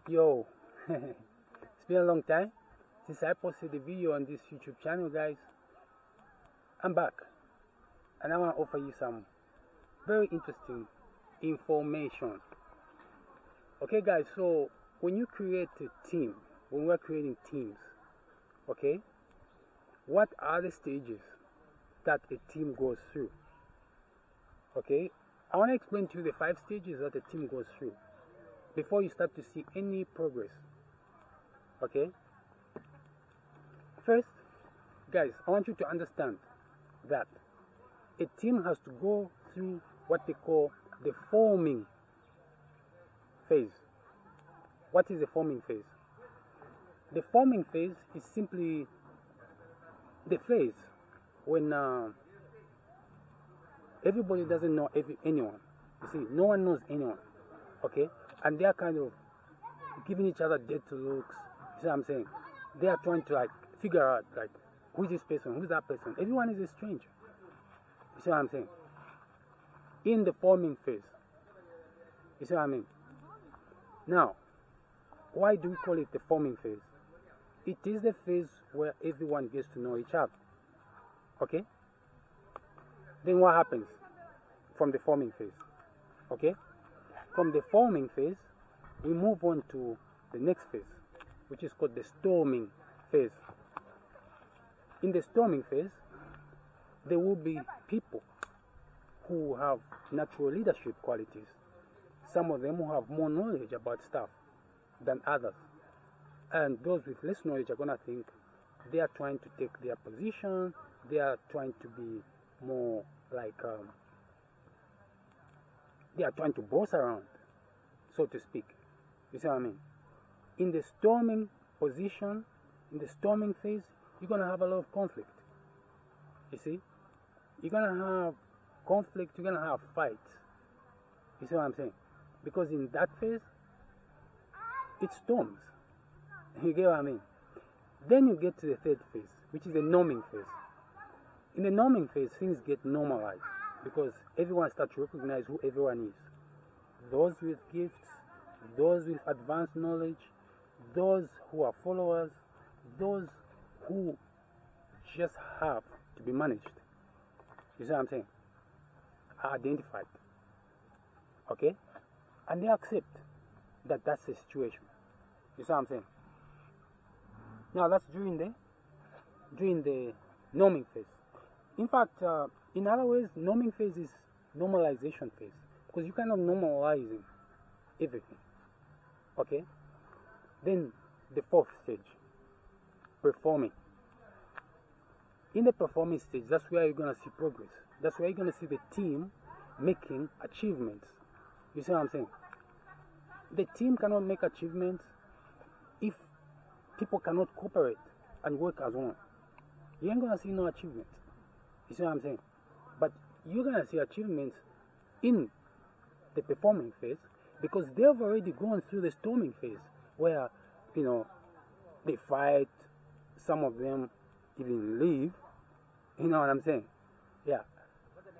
Yo, it's been a long time since I posted a video on this YouTube channel, guys. I'm back and I want to offer you some very interesting information. Okay, guys, so when you create a team, when we're creating teams, okay, what are the stages that a team goes through? Okay, I want to explain to you the 5 stages that a team goes through before you start to see any progress. Okay, first, guys, I want you to understand that a team has to go through what they call the forming phase. What is the forming phase? The forming phase is simply the phase when everybody doesn't know anyone. You see, no one knows anyone. Okay, and they are kind of giving each other dead looks. You see what I'm saying? They are trying to like figure out like who's this person, who's that person. Everyone is a stranger. You see what I'm saying? In the forming phase. You see what I mean? Now, why do we call it the forming phase? It is the phase where everyone gets to know each other. Okay? Then what happens from the forming phase? Okay? From the forming phase, we move on to the next phase, which is called the storming phase. In the storming phase, there will be people who have natural leadership qualities. Some of them will have more knowledge about stuff than others. And those with less knowledge are going to think they are trying to take their position, they are trying to be more like, they are trying to boss around, so to speak. You see what I mean? In the storming position, in the storming phase, you're going to have a lot of conflict. You see? You're going to have conflict, you're going to have fights. You see what I'm saying? Because in that phase, it storms. You get what I mean? Then you get to the third phase, which is the norming phase. In the norming phase, things get normalized because everyone starts to recognize who everyone is. Those with gifts, those with advanced knowledge, those who are followers, those who just have to be managed. You see what I'm saying? Are identified. Okay? And they accept that that's the situation. You see what I'm saying? Now that's during the norming phase. In fact, in other ways, norming phase is normalization phase because you kind of normalizing everything. Okay? Then the 4th stage, performing. In the performing stage, that's where you're going to see progress. That's where you're going to see the team making achievements. You see what I'm saying? The team cannot make achievements if people cannot cooperate and work as one. You ain't going to see no achievements. You see what I'm saying? But you're going to see achievements in the performing phase because they've already gone through the storming phase where, you know, they fight, some of them even leave. You know what I'm saying? Yeah.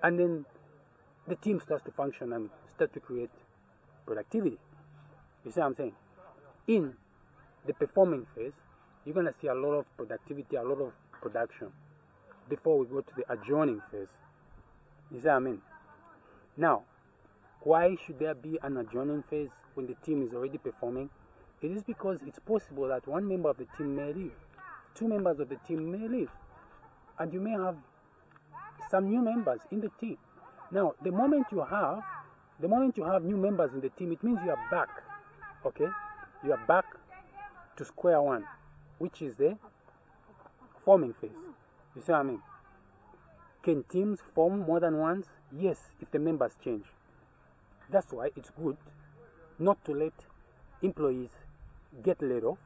And then the team starts to function and start to create productivity. You see what I'm saying? In the performing phase, you're going to see a lot of productivity, a lot of production before we go to the adjourning phase. You see what I mean? Now, why should there be an adjourning phase when the team is already performing? It is because it's possible that one member of the team may leave, 2 members of the team may leave, and you may have some new members in the team. Now, the moment you have new members in the team, it means you are back. Okay? You are back to square one, which is the forming phase. You see what I mean? Can teams form more than once? Yes, if the members change. That's why it's good not to let employees get laid off.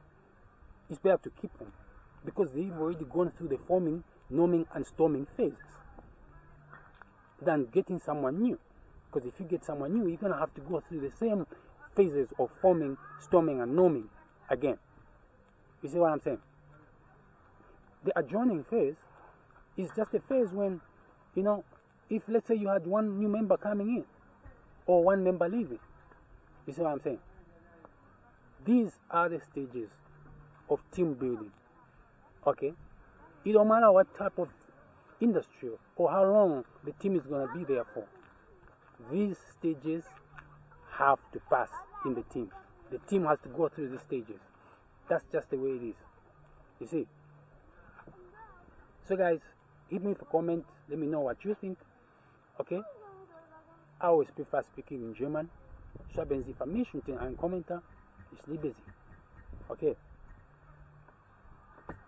It's better to keep them because they've already gone through the forming, norming, and storming phases than getting someone new. Because if you get someone new, you're going to have to go through the same phases of forming, storming, and norming again. You see what I'm saying? The adjourning phase is just a phase when, you know, if let's say you had one new member coming in or one member leaving, you see what I'm saying? These are the stages of team building. Okay? It don't matter what type of industry or how long the team is going to be there for. These stages have to pass in the team. The team has to go through these stages. That's just the way it is. You see? So guys, hit me for comment. Let me know what you think. Okay? I always prefer speaking in German. Schreiben Sie für mich unter einen Kommentar. Ich liebe Sie. Okay?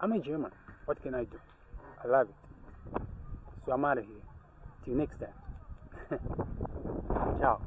I'm a German. What can I do? I love it. So I'm out of here. Till next time. Ciao.